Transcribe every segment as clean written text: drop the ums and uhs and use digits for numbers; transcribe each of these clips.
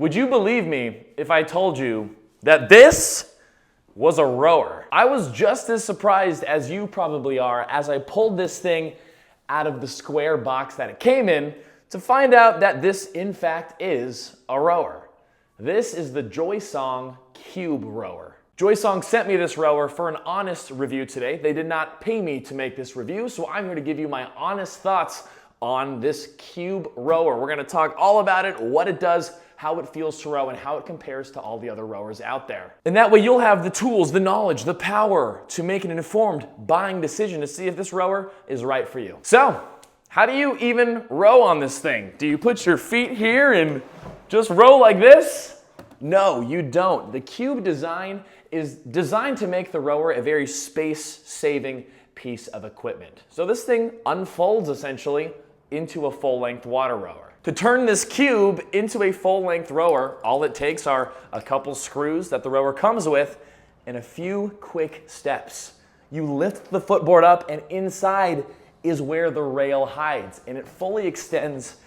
Would you believe me if I told you that this was a rower? I was just as surprised as you probably are as I pulled this thing out of the square box that it came in to find out that this in fact is a rower. This is the Joysong Cube rower. Joysong sent me this rower for an honest review today. They did not pay me to make this review, so I'm here to give you my honest thoughts on this Cube rower. We're gonna talk all about it, what it does, how it feels to row, and how it compares to all the other rowers out there. And that way you'll have the tools, the knowledge, the power to make an informed buying decision to see if this rower is right for you. So, how do you even row on this thing? Do you put your feet here and just row like this? No, you don't. The Cube design is designed to make the rower a very space-saving piece of equipment. So this thing unfolds essentially into a full-length water rower. To turn this Cube into a full-length rower, all it takes are a couple screws that the rower comes with and a few quick steps. You lift the footboard up and inside is where the rail hides, and it fully extends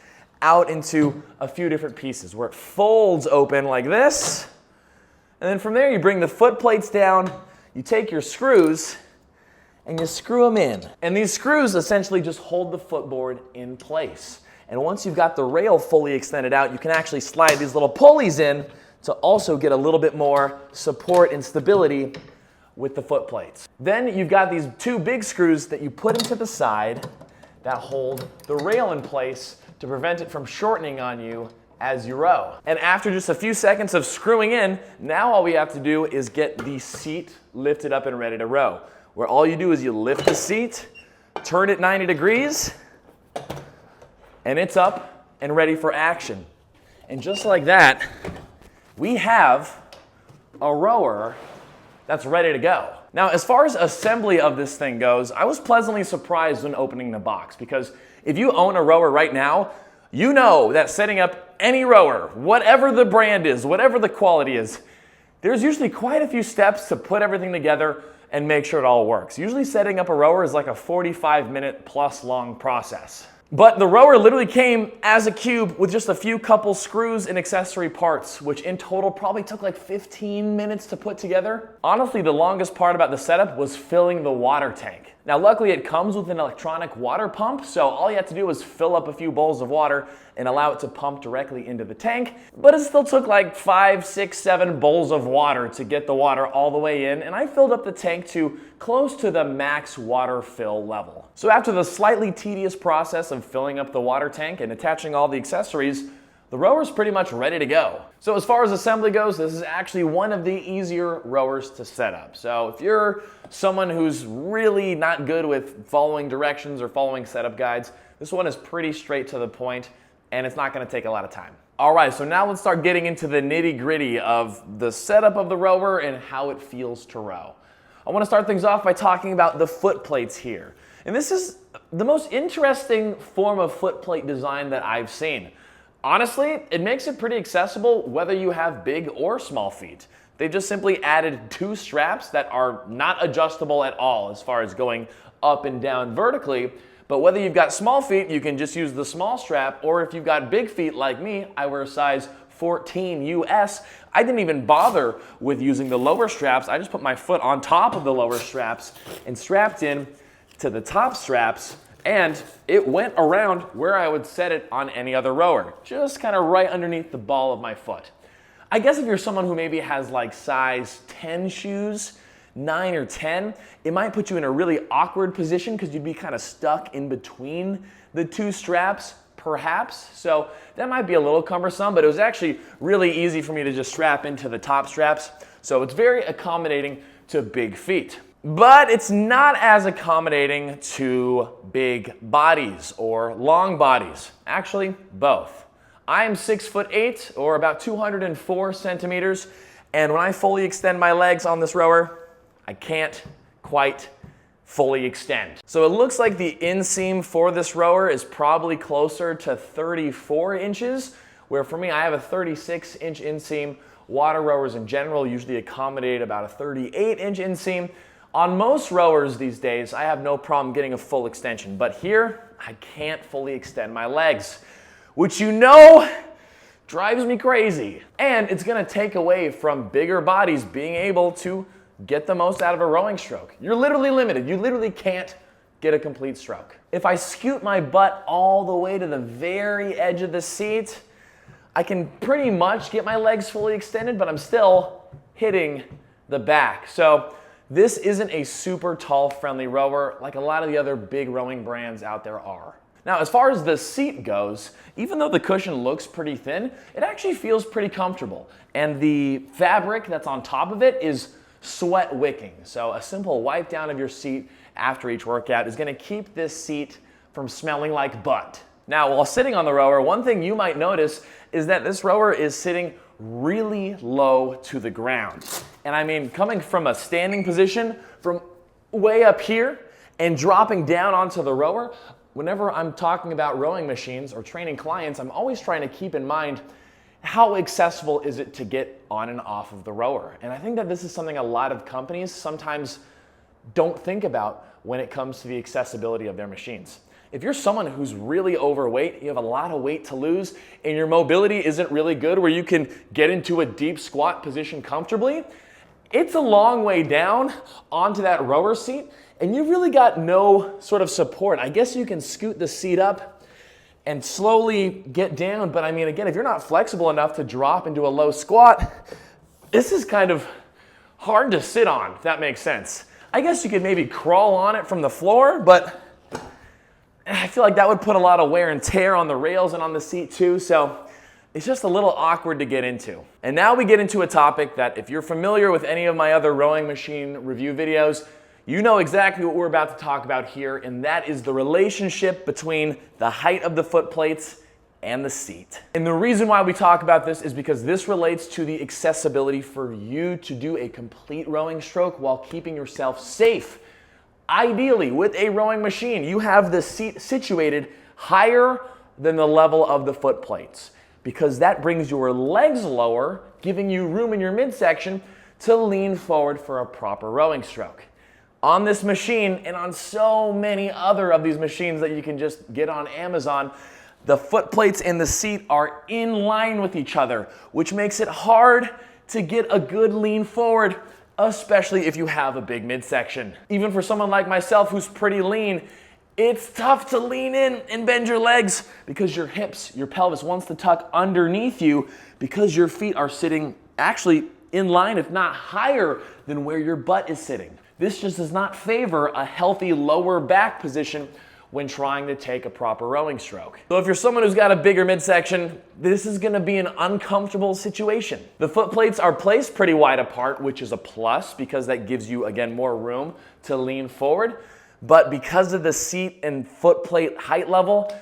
out into a few different pieces where it folds open like this, and then from there you bring the foot plates down, you take your screws, and you screw them in. And these screws essentially just hold the footboard in place. And once you've got the rail fully extended out, you can actually slide these little pulleys in to also get a little bit more support and stability with the foot plates. Then you've got these two big screws that you put into the side that hold the rail in place to prevent it from shortening on you as you row. And after just a few seconds of screwing in, now all we have to do is get the seat lifted up and ready to row, where all you do is you lift the seat, turn it 90 degrees, and it's up and ready for action. And just like that, we have a rower that's ready to go. Now, as far as assembly of this thing goes, I was pleasantly surprised when opening the box, because if you own a rower right now, you know that setting up any rower, whatever the brand is, whatever the quality is, there's usually quite a few steps to put everything together and make sure it all works. Usually setting up a rower is like a 45-minute plus long process. But the rower literally came as a cube with just a few couple screws and accessory parts, which in total probably took like 15 minutes to put together. Honestly, the longest part about the setup was filling the water tank. Now, luckily it comes with an electronic water pump, so all you have to do is fill up a few bowls of water and allow it to pump directly into the tank. But it still took like 5, 6, 7 bowls of water to get the water all the way in, and I filled up the tank to close to the max water fill level. So after the slightly tedious process of filling up the water tank and attaching all the accessories, the rower's pretty much ready to go. So as far as assembly goes, this is actually one of the easier rowers to set up. So if you're someone who's really not good with following directions or following setup guides, this one is pretty straight to the point, and it's not gonna take a lot of time. All right, so now let's start getting into the nitty-gritty of the setup of the rower and how it feels to row. I wanna start things off by talking about the foot plates here. And this is the most interesting form of foot plate design that I've seen. Honestly, it makes it pretty accessible whether you have big or small feet. They just simply added 2 straps that are not adjustable at all as far as going up and down vertically. But whether you've got small feet, you can just use the small strap, or if you've got big feet like me, I wear a size 14 US, I didn't even bother with using the lower straps. I just put my foot on top of the lower straps and strapped in to the top straps, and it went around where I would set it on any other rower, just kind of right underneath the ball of my foot. I guess if you're someone who maybe has like size 10 shoes, 9 or 10, it might put you in a really awkward position because you'd be kind of stuck in between the 2 straps, perhaps. So that might be a little cumbersome, but it was actually really easy for me to just strap into the top straps. So it's very accommodating to big feet. But it's not as accommodating to big bodies or long bodies. Actually, both. I am 6'8", or about 204 centimeters, and when I fully extend my legs on this rower, I can't quite fully extend. So it looks like the inseam for this rower is probably closer to 34 inches, where for me, I have a 36-inch inseam. Water rowers in general usually accommodate about a 38-inch inseam. On most rowers these days, I have no problem getting a full extension, but here, I can't fully extend my legs, which drives me crazy. And it's gonna take away from bigger bodies being able to get the most out of a rowing stroke. You're literally limited. You literally can't get a complete stroke. If I scoot my butt all the way to the very edge of the seat, I can pretty much get my legs fully extended, but I'm still hitting the back. So this isn't a super tall friendly rower like a lot of the other big rowing brands out there are. Now, as far as the seat goes, even though the cushion looks pretty thin, it actually feels pretty comfortable. And the fabric that's on top of it is sweat wicking. So a simple wipe down of your seat after each workout is gonna keep this seat from smelling like butt. Now, while sitting on the rower, one thing you might notice is that this rower is sitting really low to the ground. And I mean, coming from a standing position from way up here and dropping down onto the rower, whenever I'm talking about rowing machines or training clients, I'm always trying to keep in mind how accessible is it to get on and off of the rower. And I think that this is something a lot of companies sometimes don't think about when it comes to the accessibility of their machines. If you're someone who's really overweight, you have a lot of weight to lose, and your mobility isn't really good where you can get into a deep squat position comfortably, it's a long way down onto that rower seat, and you've really got no sort of support. I guess you can scoot the seat up and slowly get down, but I mean, again, if you're not flexible enough to drop into a low squat, this is kind of hard to sit on, if that makes sense. I guess you could maybe crawl on it from the floor, but I feel like that would put a lot of wear and tear on the rails and on the seat too, so it's just a little awkward to get into. And now we get into a topic that if you're familiar with any of my other rowing machine review videos, you know exactly what we're about to talk about here, and that is the relationship between the height of the foot plates and the seat. And the reason why we talk about this is because this relates to the accessibility for you to do a complete rowing stroke while keeping yourself safe. Ideally, with a rowing machine, you have the seat situated higher than the level of the foot plates because that brings your legs lower, giving you room in your midsection to lean forward for a proper rowing stroke. On this machine and on so many other of these machines that you can just get on Amazon, the foot plates and the seat are in line with each other, which makes it hard to get a good lean forward, especially if you have a big midsection. Even for someone like myself who's pretty lean, it's tough to lean in and bend your legs because your hips, your pelvis wants to tuck underneath you because your feet are sitting actually in line, if not higher than where your butt is sitting. This just does not favor a healthy lower back position when trying to take a proper rowing stroke. So if you're someone who's got a bigger midsection, this is gonna be an uncomfortable situation. The foot plates are placed pretty wide apart, which is a plus because that gives you, again, more room to lean forward. But because of the seat and foot plate height level,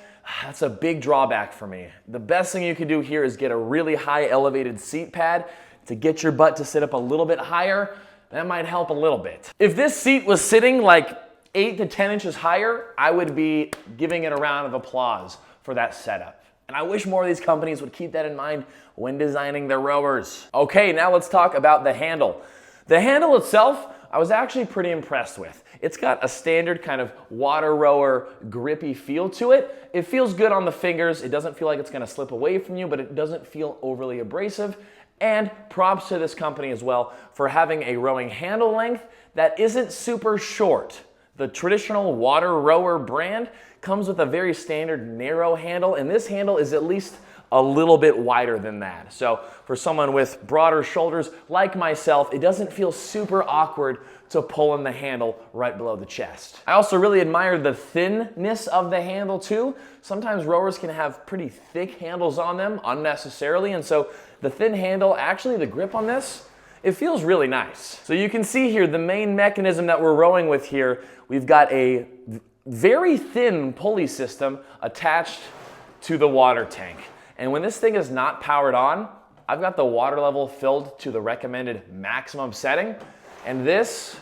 that's a big drawback for me. The best thing you can do here is get a really high elevated seat pad to get your butt to sit up a little bit higher. That might help a little bit. If this seat was sitting like 8 to 10 inches higher, I would be giving it a round of applause for that setup. And I wish more of these companies would keep that in mind when designing their rowers. Okay, now let's talk about the handle. The handle itself, I was actually pretty impressed with. It's got a standard kind of water rower grippy feel to it. It feels good on the fingers. It doesn't feel like it's gonna slip away from you, but it doesn't feel overly abrasive. And props to this company as well for having a rowing handle length that isn't super short. The traditional water rower brand comes with a very standard narrow handle, and this handle is at least a little bit wider than that. So for someone with broader shoulders like myself, it doesn't feel super awkward to pull in the handle right below the chest. I also really admire the thinness of the handle too. Sometimes rowers can have pretty thick handles on them unnecessarily, and so the thin handle, actually the grip on this, it feels really nice. So you can see here the main mechanism that we're rowing with here. We've got a very thin pulley system attached to the water tank. And when this thing is not powered on, I've got the water level filled to the recommended maximum setting. And this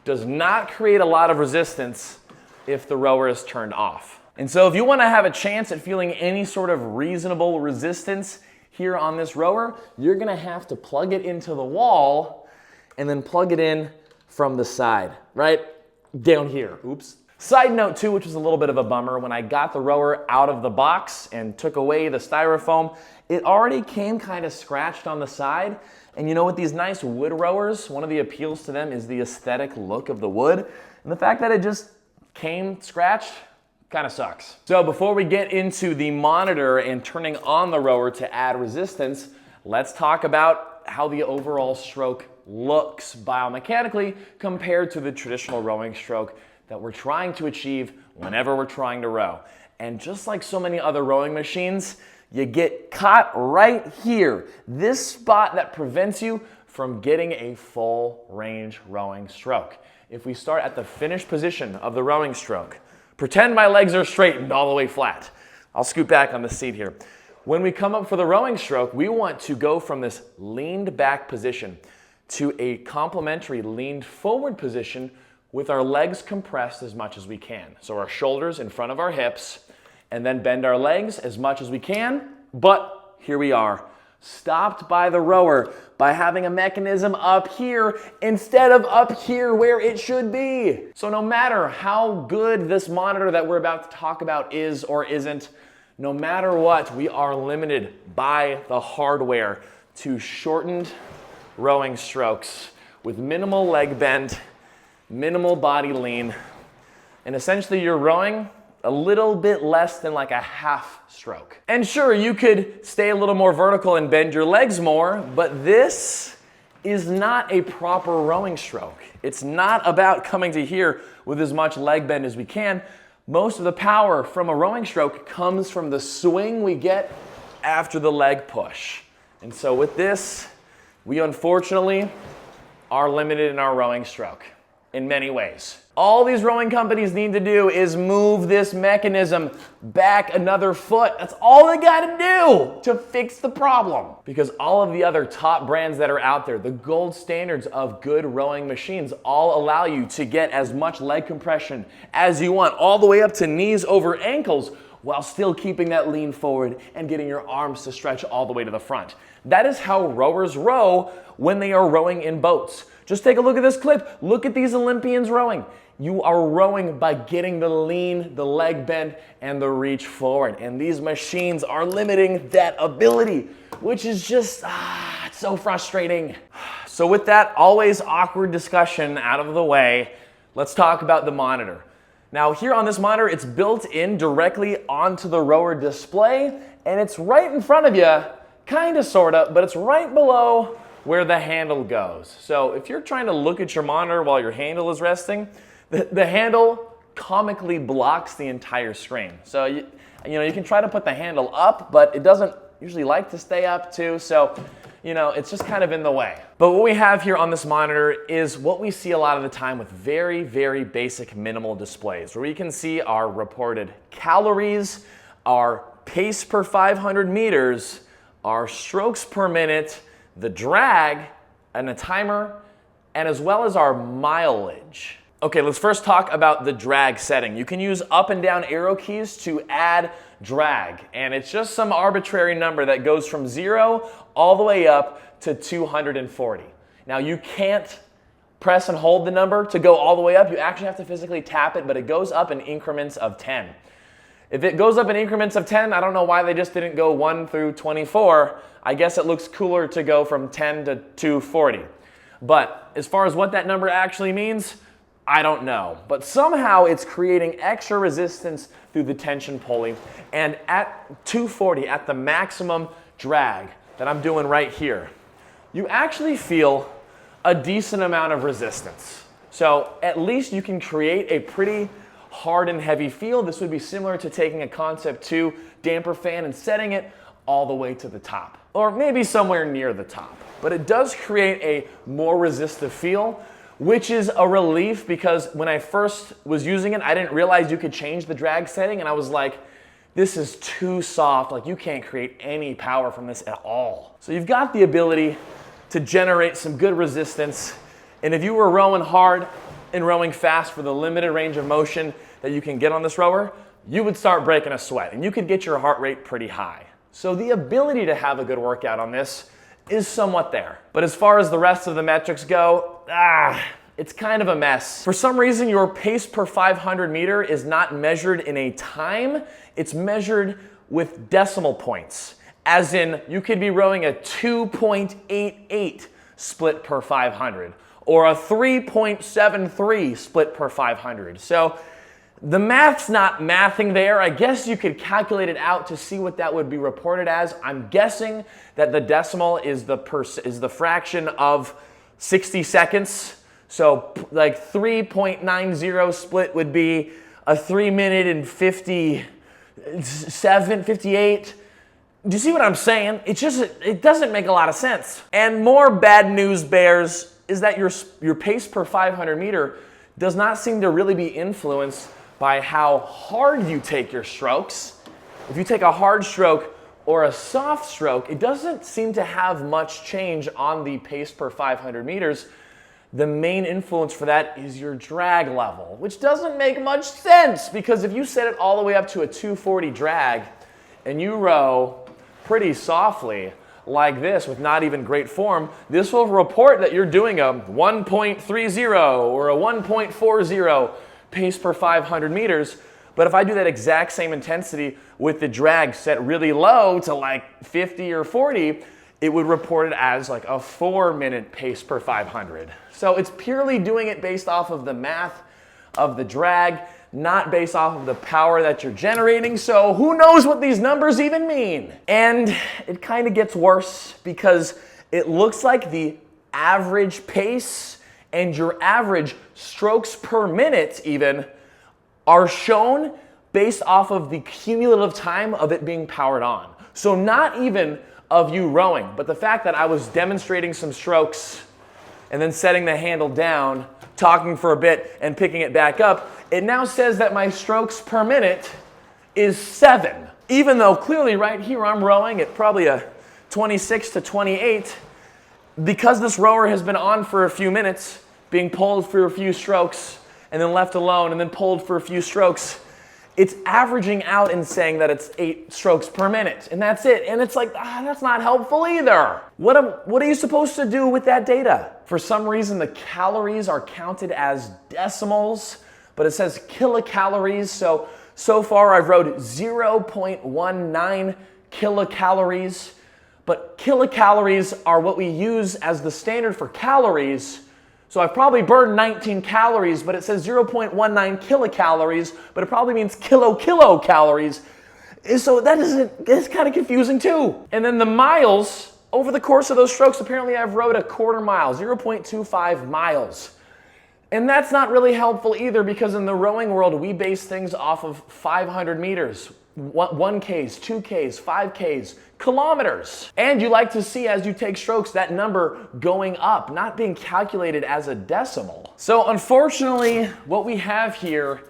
does not create a lot of resistance if the rower is turned off. And so if you want to have a chance at feeling any sort of reasonable resistance here on this rower, you're gonna have to plug it into the wall and then plug it in from the side, right down here. Oops. Side note too, which was a little bit of a bummer, when I got the rower out of the box and took away the styrofoam, it already came kind of scratched on the side. And you know, with these nice wood rowers, one of the appeals to them is the aesthetic look of the wood. And the fact that it just came scratched kind of sucks. So before we get into the monitor and turning on the rower to add resistance, let's talk about how the overall stroke looks biomechanically compared to the traditional rowing stroke that we're trying to achieve whenever we're trying to row. And just like so many other rowing machines, you get caught right here, this spot that prevents you from getting a full range rowing stroke. If we start at the finished position of the rowing stroke, pretend my legs are straightened all the way flat. I'll scoot back on the seat here. When we come up for the rowing stroke, we want to go from this leaned back position to a complementary leaned forward position with our legs compressed as much as we can. So our shoulders in front of our hips, and then bend our legs as much as we can. But here we are, stopped by the rower by having a mechanism up here instead of up here where it should be. So no matter how good this monitor that we're about to talk about is or isn't, no matter what, we are limited by the hardware to shortened rowing strokes with minimal leg bend, minimal body lean, and essentially you're rowing a little bit less than like a half stroke. And sure, you could stay a little more vertical and bend your legs more, but this is not a proper rowing stroke. It's not about coming to here with as much leg bend as we can. Most of the power from a rowing stroke comes from the swing we get after the leg push. And so with this, we unfortunately are limited in our rowing stroke in many ways. All these rowing companies need to do is move this mechanism back another foot. That's all they gotta do to fix the problem. Because all of the other top brands that are out there, the gold standards of good rowing machines, all allow you to get as much leg compression as you want, all the way up to knees over ankles, while still keeping that lean forward and getting your arms to stretch all the way to the front. That is how rowers row when they are rowing in boats. Just take a look at this clip. Look at these Olympians rowing. You are rowing by getting the lean, the leg bend, and the reach forward. And these machines are limiting that ability, which is just, it's so frustrating. So with that always awkward discussion out of the way, let's talk about the monitor. Now here on this monitor, it's built in directly onto the rower display, and it's right in front of you, kinda, sorta, but it's right below where the handle goes. So if you're trying to look at your monitor while your handle is resting, the handle comically blocks the entire screen. So you can try to put the handle up, but it doesn't usually like to stay up too, so it's just kind of in the way. But what we have here on this monitor is what we see a lot of the time with very, very basic minimal displays, where we can see our reported calories, our pace per 500 meters, our strokes per minute, the drag, and a timer, and as well as our mileage. Okay, let's first talk about the drag setting. You can use up and down arrow keys to add drag, and it's just some arbitrary number that goes from 0 all the way up to 240. Now you can't press and hold the number to go all the way up. You actually have to physically tap it, but it goes up in increments of 10. If it goes up in increments of 10, I don't know why they just didn't go 1 through 24. I guess it looks cooler to go from 10 to 240. But as far as what that number actually means, I don't know. But somehow it's creating extra resistance through the tension pulley. And at 240, at the maximum drag that I'm doing right here, you actually feel a decent amount of resistance. So at least you can create a pretty hard and heavy feel. This would be similar to taking a Concept 2 damper fan and setting it all the way to the top, or maybe somewhere near the top. But it does create a more resistive feel, which is a relief, because when I first was using it, I didn't realize you could change the drag setting, and I was like, this is too soft, like you can't create any power from this at all. So you've got the ability to generate some good resistance, and if you were rowing hard and rowing fast for the limited range of motion that you can get on this rower, you would start breaking a sweat, and you could get your heart rate pretty high. So the ability to have a good workout on this is somewhat there. But as far as the rest of the metrics go, it's kind of a mess. For some reason, your pace per 500 meter is not measured in a time, it's measured with decimal points. As in, you could be rowing a 2.88 split per 500 or a 3.73 split per 500. So the math's not mathing there. I guess you could calculate it out to see what that would be reported as. I'm guessing that the decimal is the fraction of 60 seconds. So like 3.90 split would be a 3 minute and 57, 58. Do you see what I'm saying? It doesn't make a lot of sense. And more bad news bears is that your pace per 500 meter does not seem to really be influenced by how hard you take your strokes. If you take a hard stroke or a soft stroke, it doesn't seem to have much change on the pace per 500 meters. The main influence for that is your drag level, which doesn't make much sense because if you set it all the way up to a 240 drag and you row pretty softly like this with not even great form, this will report that you're doing a 1.30 or a 1.40 pace per 500 meters. But if I do that exact same intensity with the drag set really low to like 50 or 40, it would report it as like a 4-minute pace per 500. So it's purely doing it based off of the math of the drag, not based off of the power that you're generating. So who knows what these numbers even mean? And it kind of gets worse because it looks like the average pace and your average strokes per minute even are shown based off of the cumulative time of it being powered on. So not even of you rowing, but the fact that I was demonstrating some strokes and then setting the handle down, talking for a bit and picking it back up, it now says that my strokes per minute is 7. Even though clearly right here I'm rowing at probably a 26 to 28, because this rower has been on for a few minutes, being pulled for a few strokes, and then left alone, and then pulled for a few strokes, it's averaging out and saying that it's 8 strokes per minute, and that's it. And it's like, that's not helpful either. What are you supposed to do with that data? For some reason, the calories are counted as decimals, but it says kilocalories. So far I've rowed 0.19 kilocalories, but kilocalories are what we use as the standard for calories. So I've probably burned 19 calories, but it says 0.19 kilocalories, but it probably means kilocalories. So it's kind of confusing too. And then the miles, over the course of those strokes, apparently I've rowed a quarter mile, 0.25 miles. And that's not really helpful either because in the rowing world, we base things off of 500 meters, 1Ks, 2Ks, 5Ks, kilometers. And you like to see as you take strokes that number going up, not being calculated as a decimal. So unfortunately, what we have here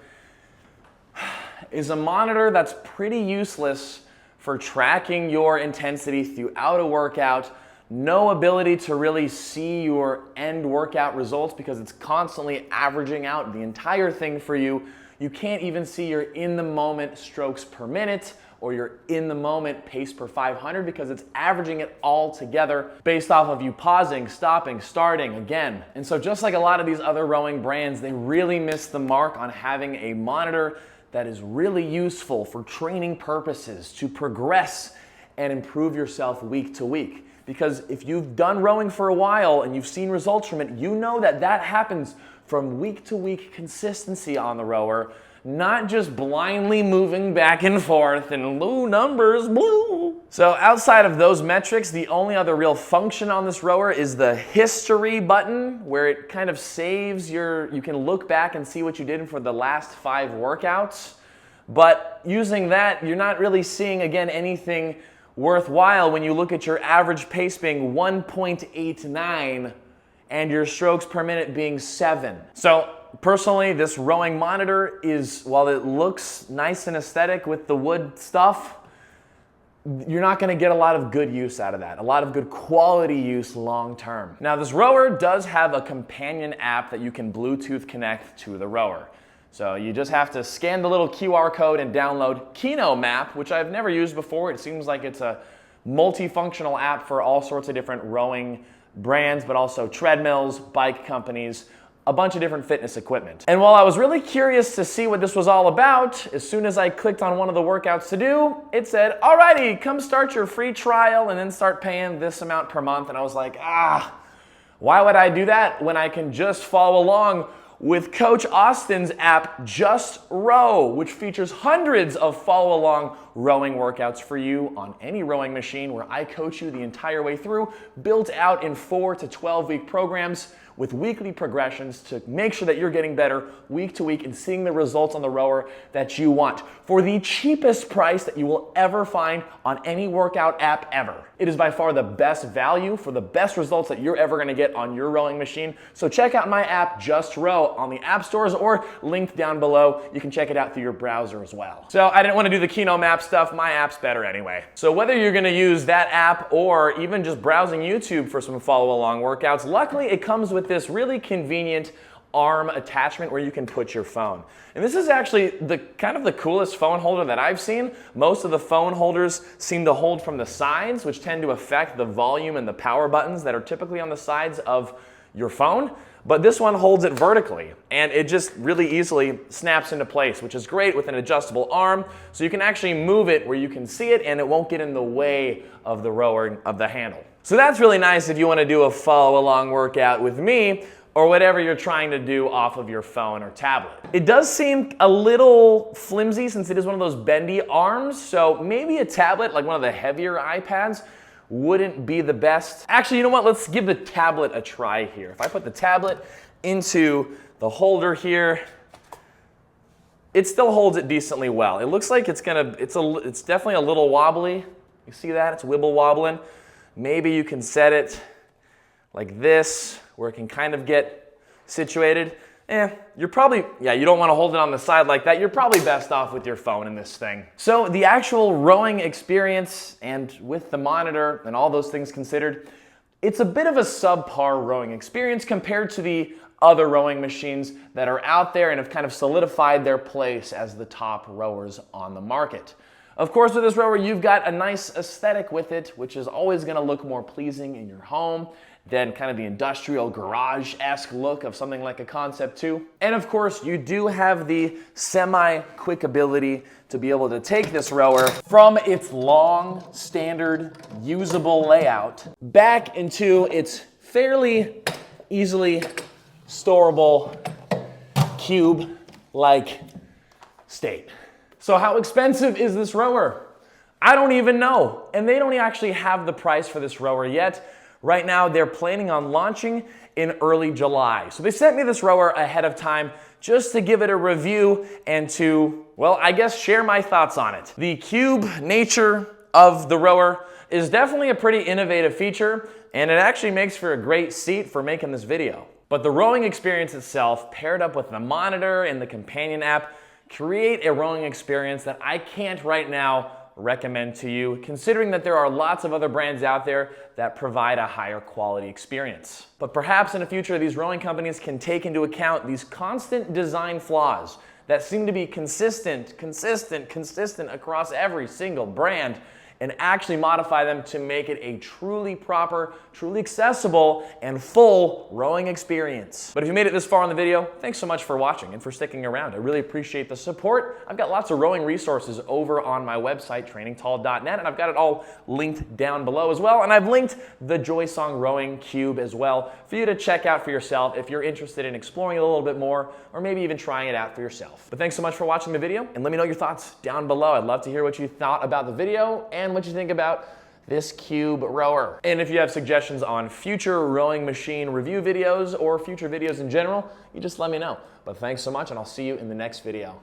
is a monitor that's pretty useless for tracking your intensity throughout a workout. No ability to really see your end workout results because it's constantly averaging out the entire thing for you. You can't even see your in-the-moment strokes per minute or your in-the-moment pace per 500 because it's averaging it all together based off of you pausing, stopping, starting again. And so just like a lot of these other rowing brands, they really missed the mark on having a monitor that is really useful for training purposes to progress and improve yourself week to week. Because if you've done rowing for a while and you've seen results from it, you know that that happens from week to week consistency on the rower, not just blindly moving back and forth and blue numbers, blue. So outside of those metrics, the only other real function on this rower is the history button, where it kind of saves you can look back and see what you did for the last 5 workouts. But using that, you're not really seeing, again, anything worthwhile when you look at your average pace being 1.89 and your strokes per minute being 7. So personally, this rowing monitor is, while it looks nice and aesthetic with the wood stuff, you're not going to get a lot of good use out of that, a lot of good quality use long term. Now this rower does have a companion app that you can Bluetooth connect to the rower. So you just have to scan the little QR code and download Kino Map, which I've never used before. It seems like it's a multifunctional app for all sorts of different rowing brands, but also treadmills, bike companies, a bunch of different fitness equipment. And while I was really curious to see what this was all about, as soon as I clicked on one of the workouts to do, it said, alrighty, come start your free trial and then start paying this amount per month. And I was like, why would I do that when I can just follow along with Coach Austin's app, Just Row, which features hundreds of follow-along rowing workouts for you on any rowing machine, where I coach you the entire way through, built out in 4 to 12-week programs with weekly progressions to make sure that you're getting better week to week and seeing the results on the rower that you want for the cheapest price that you will ever find on any workout app ever. It is by far the best value for the best results that you're ever gonna get on your rowing machine. So check out my app, Just Row, on the app stores or linked down below. You can check it out through your browser as well. So I didn't wanna do the Kino Map stuff. My app's better anyway. So whether you're gonna use that app or even just browsing YouTube for some follow-along workouts, luckily it comes with this really convenient arm attachment where you can put your phone. And this is actually the kind of the coolest phone holder that I've seen. Most of the phone holders seem to hold from the sides, which tend to affect the volume and the power buttons that are typically on the sides of your phone. But this one holds it vertically, and it just really easily snaps into place, which is great with an adjustable arm. So you can actually move it where you can see it and it won't get in the way of the rower, of the handle. So that's really nice if you want to do a follow-along workout with me or whatever you're trying to do off of your phone or tablet. It does seem a little flimsy since it is one of those bendy arms, so maybe a tablet, like one of the heavier iPads, wouldn't be the best. Actually, you know what? Let's give the tablet a try here. If I put the tablet into the holder here, it still holds it decently well. It looks like it's definitely a little wobbly. You see that? It's wibble wobbling. Maybe you can set it like this, where it can kind of get situated. You don't want to hold it on the side like that. You're probably best off with your phone in this thing. So the actual rowing experience, and with the monitor and all those things considered, it's a bit of a subpar rowing experience compared to the other rowing machines that are out there and have kind of solidified their place as the top rowers on the market. Of course, with this rower, you've got a nice aesthetic with it, which is always going to look more pleasing in your home than kind of the industrial garage-esque look of something like a Concept 2. And of course, you do have the semi-quick ability to be able to take this rower from its long, standard, usable layout back into its fairly easily storable cube-like state. So how expensive is this rower? I don't even know. And they don't actually have the price for this rower yet. Right now, they're planning on launching in early July. So they sent me this rower ahead of time just to give it a review and to, well, I guess share my thoughts on it. The cube nature of the rower is definitely a pretty innovative feature, and it actually makes for a great seat for making this video. But the rowing experience itself, paired up with the monitor and the companion app, create a rowing experience that I can't right now recommend to you, considering that there are lots of other brands out there that provide a higher quality experience. But perhaps in the future, these rowing companies can take into account these constant design flaws that seem to be consistent across every single brand, and actually modify them to make it a truly proper, truly accessible, and full rowing experience. But if you made it this far in the video, thanks so much for watching and for sticking around. I really appreciate the support. I've got lots of rowing resources over on my website, trainingtall.net, and I've got it all linked down below as well. And I've linked the Joysong Rowing Cube as well for you to check out for yourself if you're interested in exploring it a little bit more, or maybe even trying it out for yourself. But thanks so much for watching the video, and let me know your thoughts down below. I'd love to hear what you thought about the video and what you think about this cube rower. And if you have suggestions on future rowing machine review videos or future videos in general, you just let me know. But thanks so much, and I'll see you in the next video.